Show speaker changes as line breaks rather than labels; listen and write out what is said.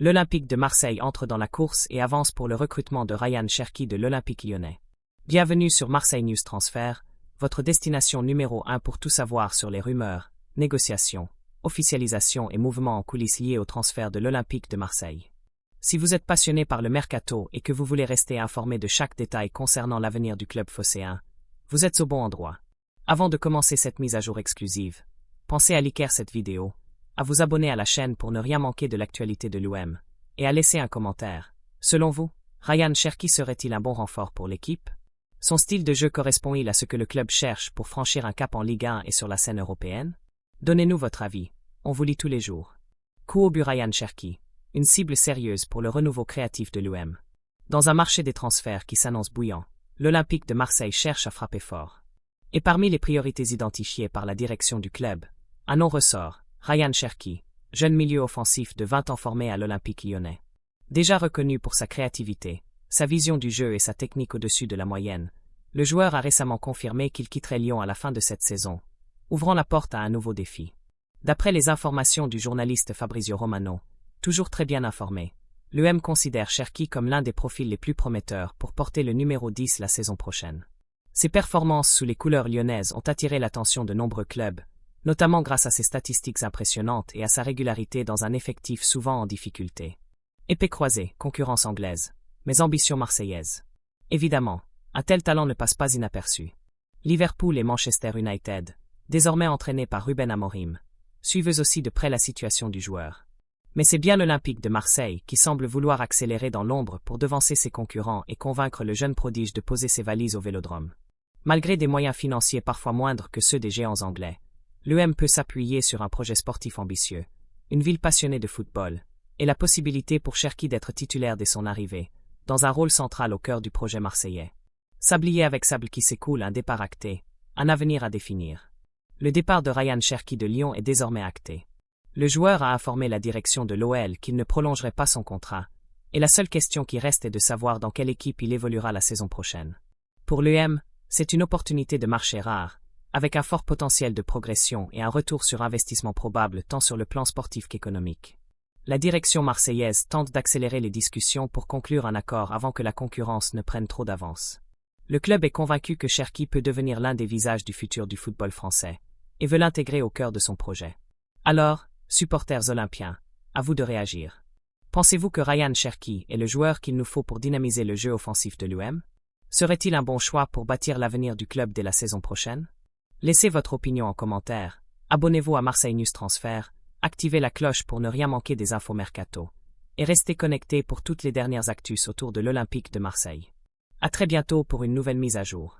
L'Olympique de Marseille entre dans la course et avance pour le recrutement de Ryan Cherki de l'Olympique lyonnais. Bienvenue sur Marseille News Transfert, votre destination numéro 1 pour tout savoir sur les rumeurs, négociations, officialisations et mouvements en coulisses liés au transfert de l'Olympique de Marseille. Si vous êtes passionné par le mercato et que vous voulez rester informé de chaque détail concernant l'avenir du club phocéen, vous êtes au bon endroit. Avant de commencer cette mise à jour exclusive, pensez à liker cette vidéo, à vous abonner à la chaîne pour ne rien manquer de l'actualité de l'OM, et à laisser un commentaire. Selon vous, Ryan Cherki serait-il un bon renfort pour l'équipe? Son style de jeu correspond-il à ce que le club cherche pour franchir un cap en Ligue 1 et sur la scène européenne? Donnez-nous votre avis, on vous lit tous les jours. Coup au but Ryan Cherki, une cible sérieuse pour le renouveau créatif de l'OM. Dans un marché des transferts qui s'annonce bouillant, l'Olympique de Marseille cherche à frapper fort. Et parmi les priorités identifiées par la direction du club, un nom ressort, Ryan Cherki, jeune milieu offensif de 20 ans formé à l'Olympique lyonnais. Déjà reconnu pour sa créativité, sa vision du jeu et sa technique au-dessus de la moyenne, le joueur a récemment confirmé qu'il quitterait Lyon à la fin de cette saison, ouvrant la porte à un nouveau défi. D'après les informations du journaliste Fabrizio Romano, toujours très bien informé, l'OM considère Cherki comme l'un des profils les plus prometteurs pour porter le numéro 10 la saison prochaine. Ses performances sous les couleurs lyonnaises ont attiré l'attention de nombreux clubs, notamment grâce à ses statistiques impressionnantes et à sa régularité dans un effectif souvent en difficulté. Épée croisée, concurrence anglaise, mais ambition marseillaise. Évidemment, un tel talent ne passe pas inaperçu. Liverpool et Manchester United, désormais entraînés par Ruben Amorim, suivent aussi de près la situation du joueur. Mais c'est bien l'Olympique de Marseille qui semble vouloir accélérer dans l'ombre pour devancer ses concurrents et convaincre le jeune prodige de poser ses valises au Vélodrome. Malgré des moyens financiers parfois moindres que ceux des géants anglais, l'OM peut s'appuyer sur un projet sportif ambitieux, une ville passionnée de football, et la possibilité pour Cherki d'être titulaire dès son arrivée, dans un rôle central au cœur du projet marseillais. Sablier avec sable qui s'écoule, un départ acté, un avenir à définir. Le départ de Ryan Cherki de Lyon est désormais acté. Le joueur a informé la direction de l'OL qu'il ne prolongerait pas son contrat, et la seule question qui reste est de savoir dans quelle équipe il évoluera la saison prochaine. Pour l'OM, c'est une opportunité de marché rare, avec un fort potentiel de progression et un retour sur investissement probable tant sur le plan sportif qu'économique. La direction marseillaise tente d'accélérer les discussions pour conclure un accord avant que la concurrence ne prenne trop d'avance. Le club est convaincu que Cherki peut devenir l'un des visages du futur du football français, et veut l'intégrer au cœur de son projet. Alors, supporters olympiens, à vous de réagir. Pensez-vous que Ryan Cherki est le joueur qu'il nous faut pour dynamiser le jeu offensif de l'OM? Serait-il un bon choix pour bâtir l'avenir du club dès la saison prochaine? Laissez votre opinion en commentaire, abonnez-vous à Marseille News Transfert, activez la cloche pour ne rien manquer des infos mercato, et restez connectés pour toutes les dernières actus autour de l'Olympique de Marseille. À très bientôt pour une nouvelle mise à jour.